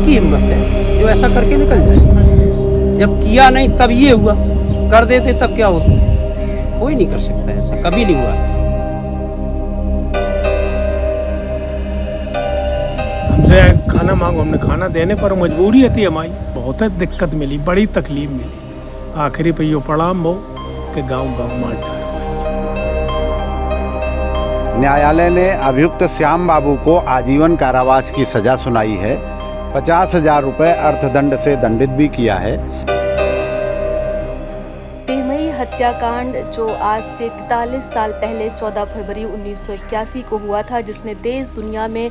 किसकी हिम्मत है जो ऐसा करके निकल जाए? जब किया नहीं तब ये हुआ, कर देते तब क्या होता? कोई नहीं कर सकता, ऐसा कभी नहीं हुआ। हमसे खाना मांगो, हमने खाना देने पर मजबूरी थी हमारी, बहुत दिक्कत मिली, बड़ी तकलीफ मिली। आखिरी पे यो पड़ा मो के गांव मार डालो। न्यायालय ने अभियुक्त श्याम बाबू को आजीवन कारावास की सजा सुनाई है। 50,000 रुपये अर्थदंड से दंडित भी किया है। बेहमई हत्याकांड जो आज से 43 साल पहले 14 फरवरी 1981 को हुआ था, जिसने देश दुनिया में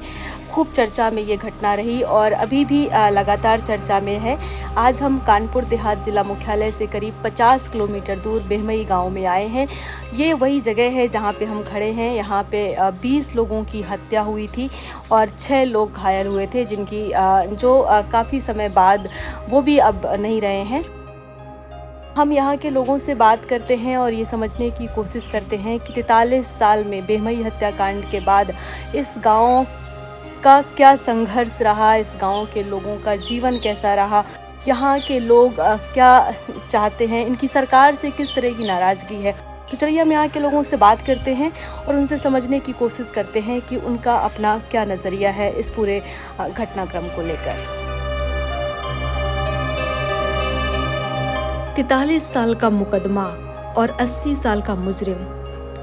खूब चर्चा में ये घटना रही और अभी भी लगातार चर्चा में है। आज हम कानपुर देहात जिला मुख्यालय से करीब 50 किलोमीटर दूर बेहमई गांव में आए हैं। ये वही जगह है जहां पे हम खड़े हैं। यहाँ पे 20 लोगों की हत्या हुई थी और 6 लोग घायल हुए थे, जिनकी जो काफ़ी समय बाद वो भी अब नहीं रहे हैं। हम यहाँ के लोगों से बात करते हैं और ये समझने की कोशिश करते हैं कि 43 साल में बेहमई हत्याकांड के बाद इस गांव का क्या संघर्ष रहा, इस गांव के लोगों का जीवन कैसा रहा, यहाँ के लोग क्या चाहते हैं, इनकी सरकार से किस तरह की नाराज़गी है। तो चलिए हम यहाँ के लोगों से बात करते हैं और उनसे समझने की कोशिश करते हैं कि उनका अपना क्या नज़रिया है इस पूरे घटनाक्रम को लेकर। 43 साल का मुकदमा और 80 साल का मुजरिम,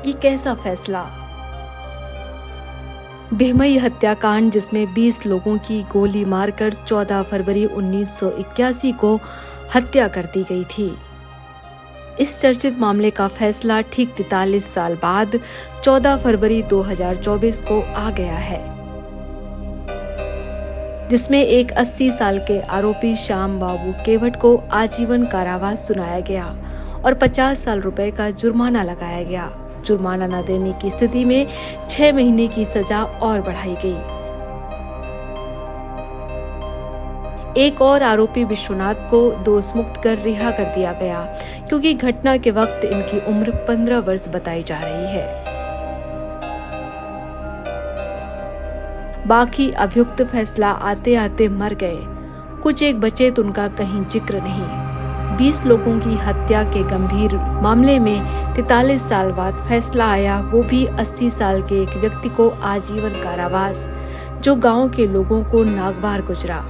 ये कैसा फैसला। बेहमई हत्याकांड जिसमें 20 लोगों की गोली मारकर 14 फरवरी 1981 को हत्या कर दी गई थी। इस चर्चित मामले का फैसला ठीक 43 साल बाद 14 फरवरी 2024 को आ गया है, जिसमें एक 80 साल के आरोपी श्याम बाबू केवट को आजीवन कारावास सुनाया गया और 50 साल रुपए का जुर्माना लगाया गया। जुर्माना न देने की स्थिति में 6 महीने की सजा और बढ़ाई गई। एक और आरोपी विश्वनाथ को दोष मुक्त कर रिहा कर दिया गया, क्योंकि घटना के वक्त इनकी उम्र 15 वर्ष बताई जा रही है। बाकी अभियुक्त फैसला आते आते मर गए, कुछ एक बचे तो उनका कहीं जिक्र नहीं। 20 लोगों की हत्या के गंभीर मामले में 43 साल बाद फैसला आया, वो भी 80 साल के एक व्यक्ति को आजीवन कारावास, जो गांव के लोगों को नागवार गुजरा।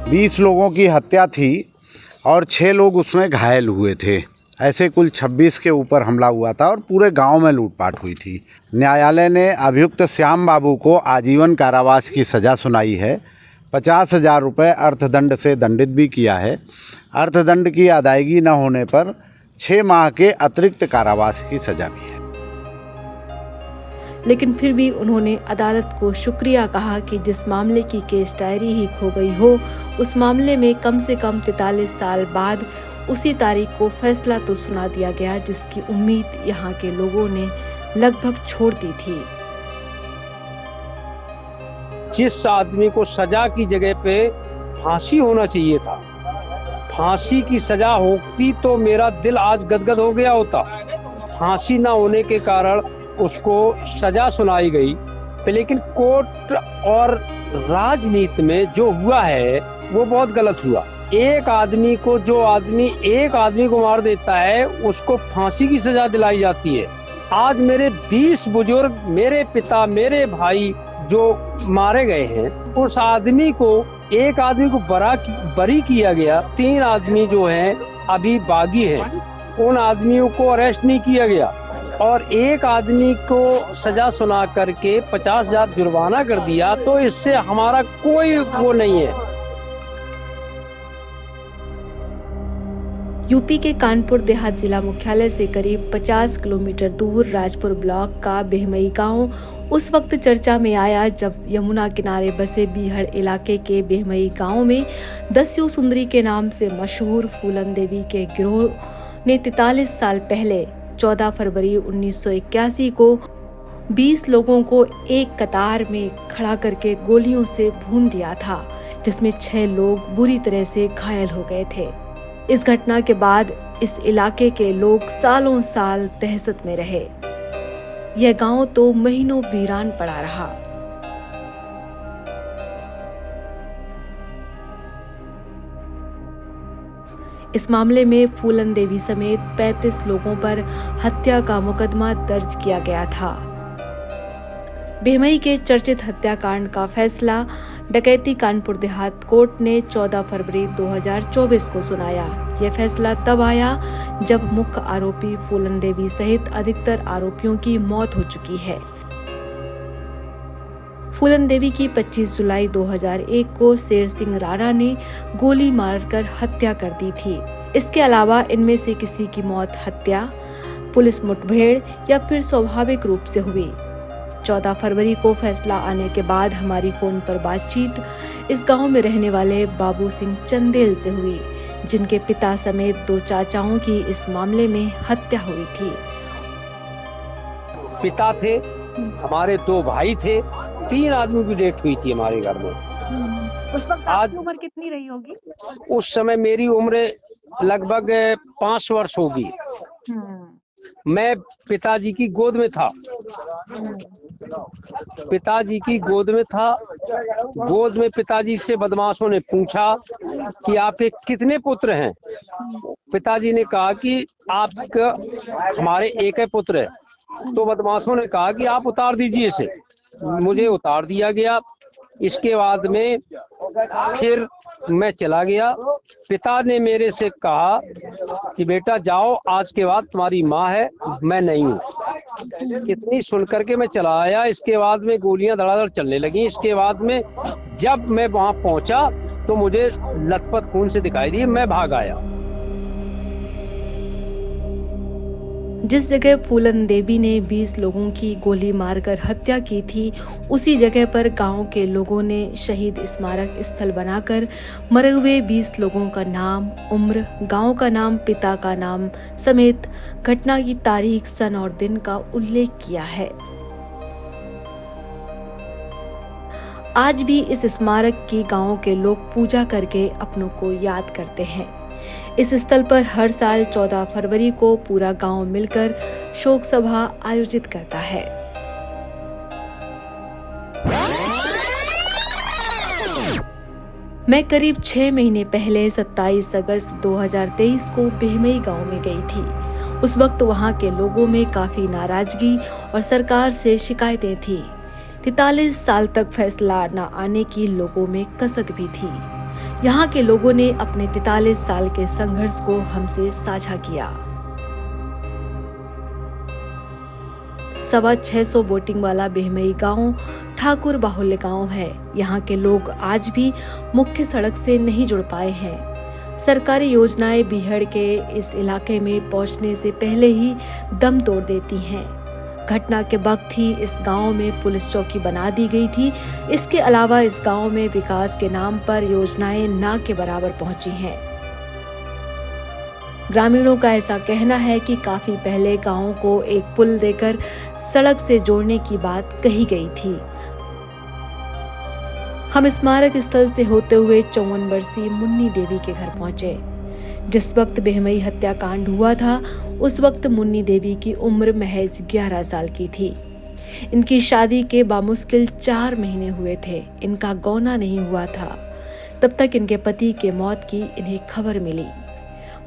20 लोगों की हत्या थी और 6 लोग उसमें घायल हुए थे। ऐसे कुल 26 के ऊपर हमला हुआ था और पूरे गांव में लूटपाट हुई थी। न्यायालय ने अभियुक्त श्याम बाबू को आजीवन कारावास की सज़ा सुनाई है। 50,000 रुपये अर्थदंड से दंडित भी किया है। अर्थदंड की अदायगी न होने पर 6 माह के अतिरिक्त कारावास की सज़ा भी है। लेकिन फिर भी उन्होंने अदालत को शुक्रिया कहा कि जिस मामले की केस डायरी ही खो गई हो, उस मामले में कम से कम 43 साल बाद उसी तारीख को फैसला तो सुना दिया गया, जिसकी उम्मीद यहाँ के लोगों ने लगभग छोड़ दी थी। जिस आदमी को सजा की जगह पे फांसी होना चाहिए था, फांसी की सजा होती तो मेरा दिल आज गदगद हो गया होता। फांसी ना होने के कारण उसको सजा सुनाई गई, लेकिन कोर्ट और राजनीति में जो हुआ है वो बहुत गलत हुआ। एक आदमी को एक आदमी को मार देता है, उसको फांसी की सजा दिलाई जाती है। आज मेरे 20 बुजुर्ग, मेरे पिता, मेरे भाई जो मारे गए हैं, उस आदमी को, एक आदमी को बरी किया गया, 3 आदमी जो हैं अभी बागी हैं, उन आदमियों को अरेस्ट नहीं किया गया और एक आदमी को सजा सुना करके 50,000 जुर्माना कर दिया। तो इससे हमारा कोई वो नहीं है। यूपी के कानपुर देहात जिला मुख्यालय से करीब 50 किलोमीटर दूर राजपुर ब्लॉक का बेहमई गांव उस वक्त चर्चा में आया जब यमुना किनारे बसे बीहड़ इलाके के बेहमई गांव में दस्यू सुंदरी के नाम से मशहूर फूलन देवी के गिरोह ने 43 साल पहले 14 फरवरी 1981 को 20 लोगों को एक कतार में खड़ा करके गोलियों से भून दिया था, जिसमें 6 लोग बुरी तरह से घायल हो गए थे। इस घटना के बाद इस इलाके के लोग सालों साल दहशत में रहे। यह गांव तो महीनों वीरान पड़ा रहा। इस मामले में फूलन देवी समेत 35 लोगों पर हत्या का मुकदमा दर्ज किया गया था। बेहमई के चर्चित हत्याकांड का फैसला डकैती कानपुर देहात कोर्ट ने 14 फरवरी 2024 को सुनाया। यह फैसला तब आया जब मुख्य आरोपी फूलन देवी सहित अधिकतर आरोपियों की मौत हो चुकी है। फूलन देवी की 25 जुलाई 2001 को शेर सिंह राणा ने गोली मारकर हत्या कर दी थी। इसके अलावा इनमें से किसी की मौत हत्या, पुलिस मुठभेड़ या फिर स्वाभाविक रूप से हुई। 14 फरवरी को फैसला आने के बाद हमारी फोन पर बातचीत इस गांव में रहने वाले बाबू सिंह चंदेल से हुई, जिनके पिता समेत 2 चाचाओं की इस मामले में हत्या हुई थी। पिता थे, हमारे 2 भाई थे, 3 आदमी की डेथ हुई थी हमारे घर में। उस वक्त आपकी उम्र कितनी रही होगी? उस समय मेरी उम्र लगभग 5 वर्ष होगी। मैं पिताजी की गोद में था। पिताजी की गोद में था। गोद में पिताजी से बदमाशों ने पूछा कि आपके कितने पुत्र हैं। पिताजी ने कहा कि आपका हमारे एक ही पुत्र है। तो बदमाशों ने कहा कि आप उतार दीजिए इसे। मुझे उतार दिया गया। इसके बाद में फिर मैं चला गया। पिता ने मेरे से कहा कि बेटा जाओ, आज के बाद तुम्हारी माँ है, मैं नहीं हूँ। इतनी सुन करके मैं चला आया। इसके बाद में गोलियां धड़ाधड़ चलने लगी। इसके बाद में जब मैं वहां पहुंचा तो मुझे लथपथ खून से दिखाई दी। मैं भाग आया। जिस जगह फूलन देवी ने 20 लोगों की गोली मारकर हत्या की थी, उसी जगह पर गांव के लोगों ने शहीद स्मारक स्थल बनाकर मरे हुए 20 लोगों का नाम, उम्र, गांव का नाम, पिता का नाम समेत घटना की तारीख, सन और दिन का उल्लेख किया है। आज भी इस स्मारक की गांव के लोग पूजा करके अपनों को याद करते हैं। इस स्थल पर हर साल 14 फरवरी को पूरा गांव मिलकर शोक सभा आयोजित करता है। मैं करीब 6 महीने पहले 27 अगस्त 2023 को बेहमई गांव में गई थी। उस वक्त वहां के लोगों में काफी नाराजगी और सरकार से शिकायतें थी। 43 साल तक फैसला न आने की लोगों में कसक भी थी। यहाँ के लोगों ने अपने 43 साल के संघर्ष को हमसे साझा किया। 625 वोटिंग वाला बेहमई गांव ठाकुर बाहुल्य गांव है। यहाँ के लोग आज भी मुख्य सड़क से नहीं जुड़ पाए हैं। सरकारी योजनाएं बीहड़ के इस इलाके में पहुंचने से पहले ही दम तोड़ देती हैं। घटना के वक्त ही इस गांव में पुलिस चौकी बना दी गई थी। इसके अलावा इस गांव में विकास के नाम पर योजनाएं ना के बराबर पहुंची हैं। ग्रामीणों का ऐसा कहना है कि काफी पहले गांव को एक पुल देकर सड़क से जोड़ने की बात कही गई थी। हम स्मारक स्थल से होते हुए 54 वर्षीय मुन्नी देवी के घर पहुंचे। जिस वक्त बेहमई हत्याकांड हुआ था, उस वक्त मुन्नी देवी की उम्र महज 11 साल की थी। इनकी शादी के बामुश्किल 4 महीने हुए थे। इनका गौना नहीं हुआ था। तब तक इनके पति के मौत की इन्हें खबर मिली।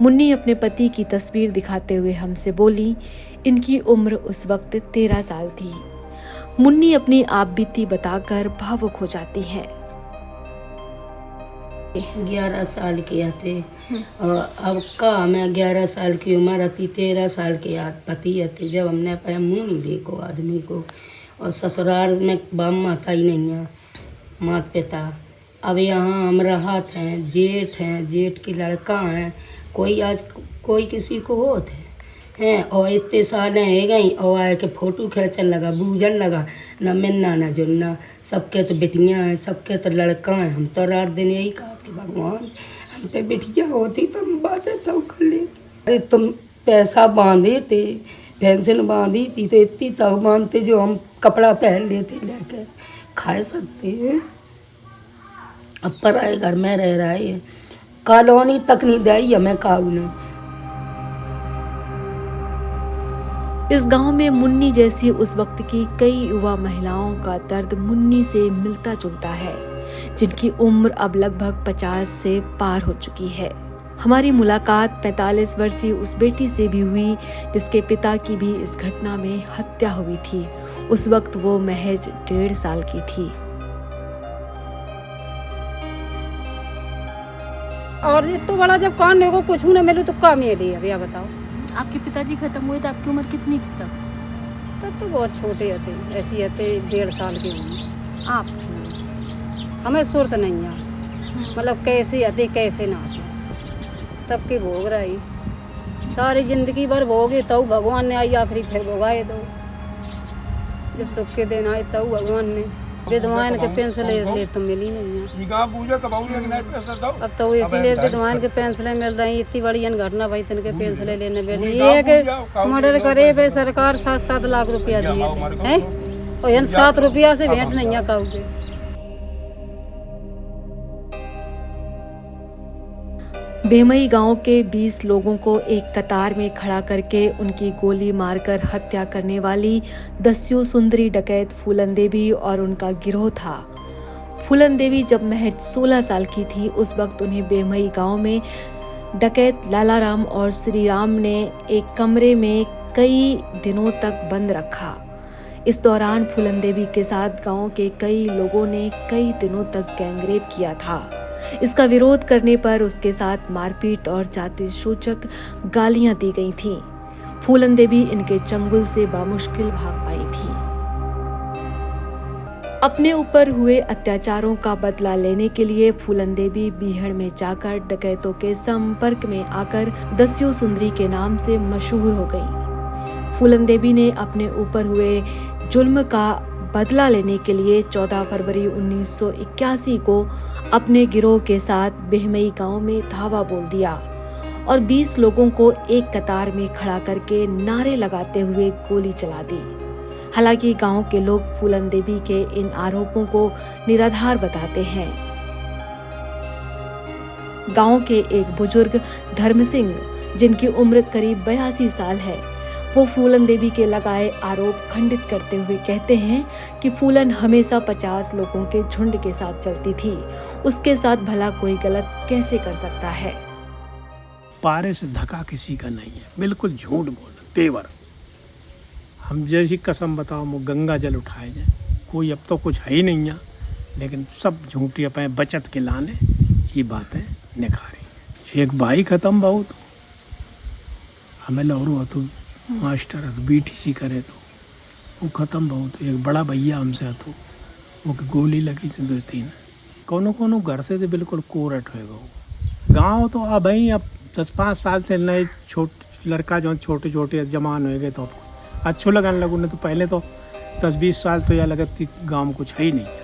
मुन्नी अपने पति की तस्वीर दिखाते हुए हमसे बोली, इनकी उम्र उस वक्त 13 साल थी। मुन्नी अपनी आपबीती बताकर भावुक हो जाती हैं। 11 साल के आते और अब का मैं 11 साल की उम्र आती, 13 साल के पति आते। जब हमने पाया मुँह नहीं देखो आदमी को, और ससुराल में बाप माता ही नहीं है, मात पिता। अब यहाँ हम राहत हैं, जेठ हैं, जेठ की लड़का हैं, कोई किसी को होते हैं। और इतने साल है गई और आए के फोटो खींचने लगा, बूझन लगा, न मिलना न जुलना। सबके तो बेटियाँ हैं, सबके तो लड़का हैं। हम तो रात दिन यही कहा कि भगवान हम पे बेटियाँ होती तो हम बातें तो कर लेती। अरे तुम पैसा बांधे थे, पेंशन बांधी थी तो इतनी तक बांधते जो हम कपड़ा पहन लेते, लेके खा सकते हैं। अब पराए घर में रह रहा है, कॉलोनी तक नहीं दी हमें काऊ ने। इस गांव में मुन्नी जैसी उस वक्त की कई युवा महिलाओं का दर्द मुन्नी से मिलता जुलता है, जिनकी उम्र अब लगभग 50 से पार हो चुकी है। हमारी मुलाकात 45 वर्षीय उस बेटी से भी हुई जिसके पिता की भी इस घटना में हत्या हुई थी। उस वक्त वो महज 1.5 साल की थी। और इतना बड़ा जब कान मेरे को कुछ न मिले तो क्या मिले, अब यह बताओ। आपके पिताजी खत्म हुए तो आपकी उम्र कितनी थी तब? तब तो बहुत छोटे थे, ऐसी थे 1.5 साल के होंगे। आप हमें सुरत नहीं है, मतलब कैसे आते कैसे ना आते, तब के भोग रही सारी जिंदगी भर भोगे, तो भगवान ने आई आखिरी फिर भोगाए दो। जब सुख के दिन आए तब भगवान ने विधवान के पेंशन ले तो मिली नहीं है। अब तो इसीलिए विधवान के पेंशन मिल रही, इतनी बड़ी घटना भाई तिनके पेंशन लेने मिली। एक मर्डर करे पे सरकार 7-7 लाख रुपया दिए हैं, और इन 7 रुपया से भेंट नहीं है कहोगे। बेमई गांव के 20 लोगों को एक कतार में खड़ा करके उनकी गोली मारकर हत्या करने वाली दस्यु सुंदरी डकैत फूलन देवी और उनका गिरोह था। फूलन देवी जब महज 16 साल की थी, उस वक्त उन्हें बेमई गांव में डकैत लालाराम और श्रीराम ने एक कमरे में कई दिनों तक बंद रखा। इस दौरान फूलन देवी के साथ गांव के कई लोगों ने कई दिनों तक गैंगरेप किया था। इसका विरोध करने पर उसके साथ मारपीट और जाति सूचक गालियां दी गई थीं। फूलन देवी इनके चंगुल से बामुश्किल भाग पाई थी। अपने ऊपर हुए अत्याचारों का बदला लेने के लिए फूलन देवी बीहड़ में जाकर डकैतों के संपर्क में आकर दस्यु सुंदरी के नाम से मशहूर हो गई। फूलन देवी ने अपने ऊपर हुए जुल्म का बदला लेने के लिए 14 फरवरी 1981 को अपने गिरोह के साथ बेहमई गांव में धावा बोल दिया और 20 लोगों को एक कतार में खड़ा करके नारे लगाते हुए गोली चला दी। हालांकि गांव के लोग फूलन देवी के इन आरोपों को निराधार बताते हैं। गांव के एक बुजुर्ग धर्म सिंह, जिनकी उम्र करीब 82 साल है, वो फूलन देवी के लगाए आरोप खंडित करते हुए कहते हैं कि फूलन हमेशा 50 लोगों के झुंड के साथ चलती थी, उसके साथ भला कोई गलत कैसे कर सकता है। पारे से धक्का किसी का नहीं है, बिल्कुल झूठ बोला तेवर। हम जैसी कसम बताओ, वो गंगा जल उठाए जाए, कोई अब तो कुछ है ही नहीं है, लेकिन सब झूठी अपने बचत के लाने ये बातें निखारी। एक भाई खत्म बहुत, हमें लहरू हतु मास्टर BTC करे तो वो ख़त्म बहुत। एक बड़ा भैया हमसे हतो, वो गोली लगी थी 2-3। कोनो घर से तो बिल्कुल कोरट हो गो। गाँव तो अब ही अब 10-5 साल से नए लड़का जो छोटे जमान हो गए तो अच्छो लगने लगू, नहीं तो पहले तो 10-20 साल तो यह लगत कि गाँव में कुछ है ही नहीं।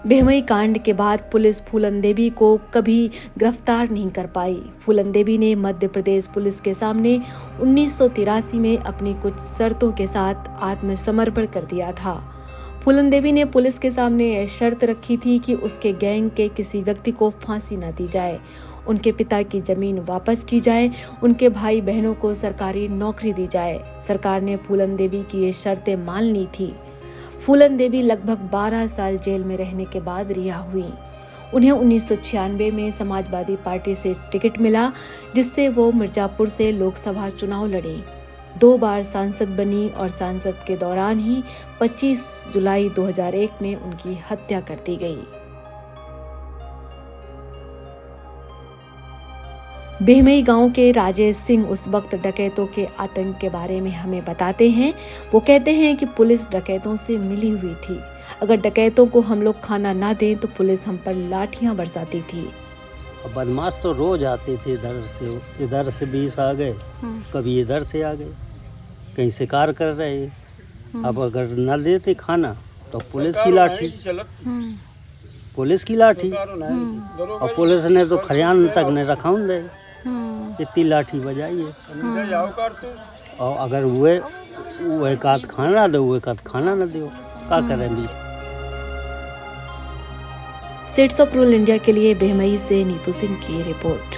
बेहमई कांड के बाद पुलिस फूलन देवी को कभी गिरफ्तार नहीं कर पाई। फूलन देवी ने मध्य प्रदेश पुलिस के सामने 1983 में अपनी कुछ शर्तों के साथ आत्मसमर्पण कर दिया था। फूलन देवी ने पुलिस के सामने यह शर्त रखी थी कि उसके गैंग के किसी व्यक्ति को फांसी न दी जाए, उनके पिता की जमीन वापस की जाए, उनके भाई बहनों को सरकारी नौकरी दी जाए। सरकार ने फूलन देवी की ये शर्तें मान ली थी। फूलन देवी लगभग 12 साल जेल में रहने के बाद रिहा हुई। उन्हें 1996 में समाजवादी पार्टी से टिकट मिला, जिससे वो मिर्जापुर से लोकसभा चुनाव लड़ी। 2 बार सांसद बनी और सांसद के दौरान ही 25 जुलाई 2001 में उनकी हत्या कर दी गई। बेहमई गांव के राजेश सिंह उस वक्त डकैतों के आतंक के बारे में हमें बताते हैं। वो कहते हैं कि पुलिस डकैतों से मिली हुई थी। अगर डकैतों को हम लोग खाना ना दें तो पुलिस हम पर लाठियां बरसाती थी। बदमाश तो रोज आते थे, इधर से 20 आ गए, कभी इधर से आ गए, कहीं शिकार कर रहे। अब अगर न देते खाना तो पुलिस की लाठी, और पुलिस ने तो खरियान तक ने रखा दे, इतनी लाठी बजाई है। और अगर वो एक आध खाना दो, एक आध खाना न दो, क्या करेंगे। सेट्स ऑफ रूरल इंडिया के लिए बेहमई से नीतू सिंह की रिपोर्ट।